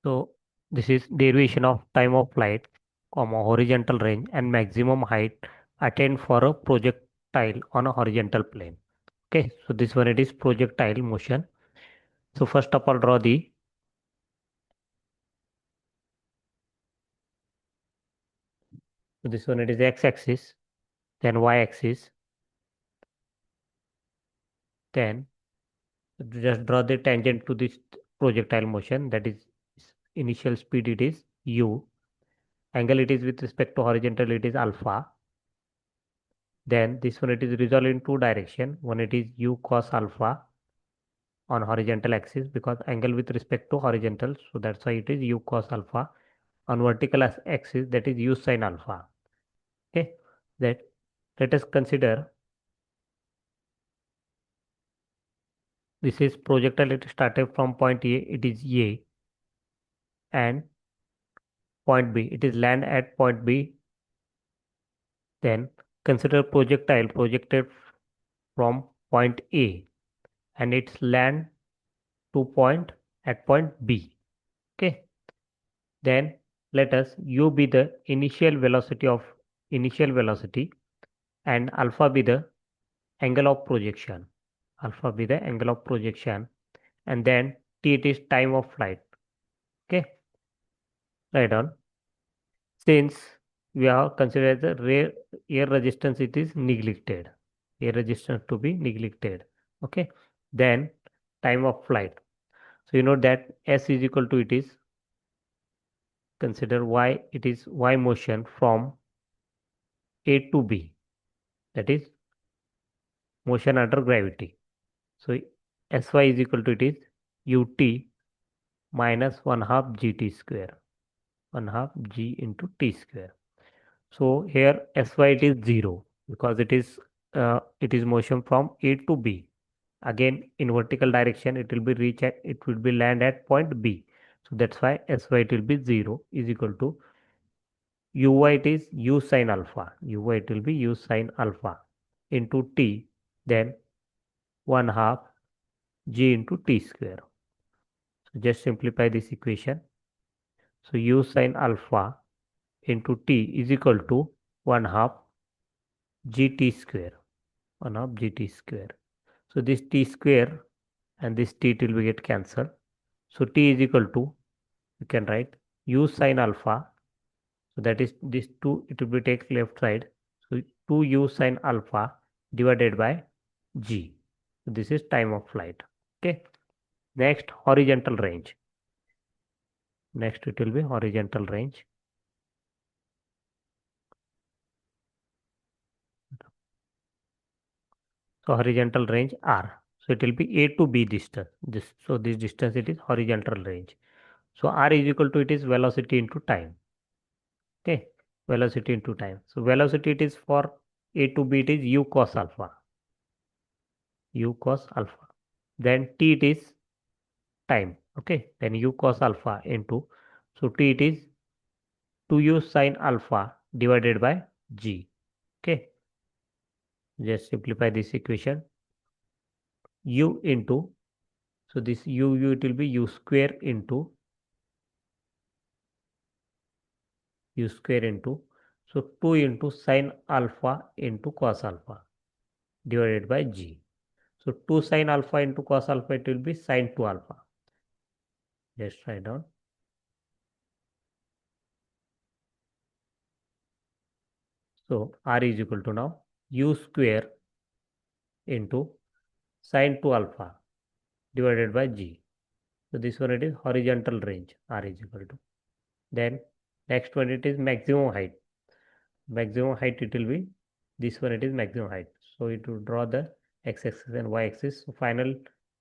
So this is derivation of time of flight, comma, horizontal range and maximum height attained for a projectile on a horizontal plane. Okay, so this one it is projectile motion. So first of all draw the, so this one it is x-axis, then y-axis, then just draw the tangent to this projectile motion, that is initial speed it is u, angle it is with respect to horizontal it is alpha. Then this one it is resolved in two direction. One it is u cos alpha on horizontal axis because angle with respect to horizontal. So that's why it is u cos alpha. On vertical axis that is u sin alpha. Okay. That let us consider this is projectile. It started from point A. It is A and point B. It is land at point B. Then consider projectile projected from point A and its land to point at point B. Okay. Then let us u be the initial velocity and alpha be the angle of projection. Alpha be the angle of projection and then t it is time of flight. Okay, right on. Since we have considered the air resistance, it is neglected. Air resistance to be neglected. Okay, then time of flight. So you know that s is equal to it is consider y, it is y motion from A to B, that is motion under gravity. So Sy is equal to it is ut minus 1 half gt square, 1 half g into t square. So here Sy it is 0 because it is motion from A to B. Again in vertical direction it will be reach at, it will be land at point B. So that's why Sy it will be 0 is equal to uy it is u sin alpha, uy it will be u sin alpha into t, then 1 half g into t square. So just simplify this equation. So u sin alpha into t is equal to 1 half gt square, 1 half gt square. So this t square and this t will be get cancelled. So t is equal to, you can write u sin alpha. So that is this 2, it will be take left side. So 2u sin alpha divided by g. So this is time of flight. Okay. Next horizontal range. Next it will be horizontal range. So horizontal range r. So it will be A to B distance. So this distance it is horizontal range. So r is equal to it is velocity into time. Okay, velocity into time. So velocity it is for A to B it is u cos alpha. U cos alpha. Then t it is time. Okay, then u cos alpha into, so t it is 2u sin alpha divided by g. Okay, just simplify this equation. U into, so this u it will be u square into u square into, so 2 into sin alpha into cos alpha divided by g. So 2 sin alpha into cos alpha, it will be sin 2 alpha. Just write down. So r is equal to now u square into sin 2 alpha divided by g. So this one it is horizontal range, r is equal to. Then next one it is maximum height. Maximum height it will be, this one it is maximum height. So it will draw the x-axis and y-axis. So final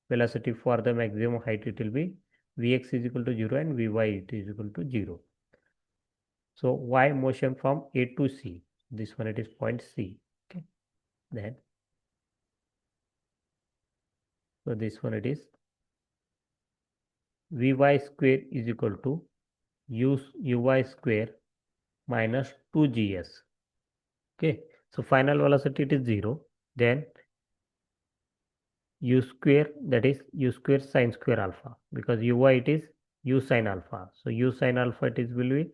velocity for the maximum height it will be vx is equal to 0 and vy it is equal to 0. So y motion from A to C. This one it is point C. Okay. Then so this one it is vy square is equal to uy square minus 2gs. Okay. So final velocity it is 0. Then u square, that is u square sin square alpha, because uy it is u sine alpha. So u sine alpha it is will be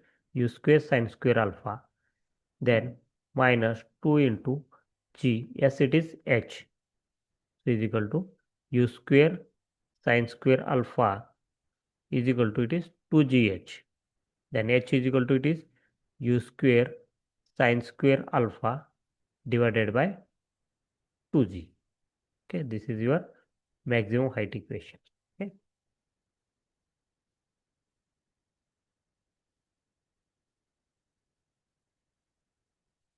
u square sine square alpha, then minus 2 into g, yes it is h, so is equal to u square sine square alpha is equal to it is 2gh, then h is equal to it is u square sine square alpha divided by 2g. Okay, this is your maximum height equation.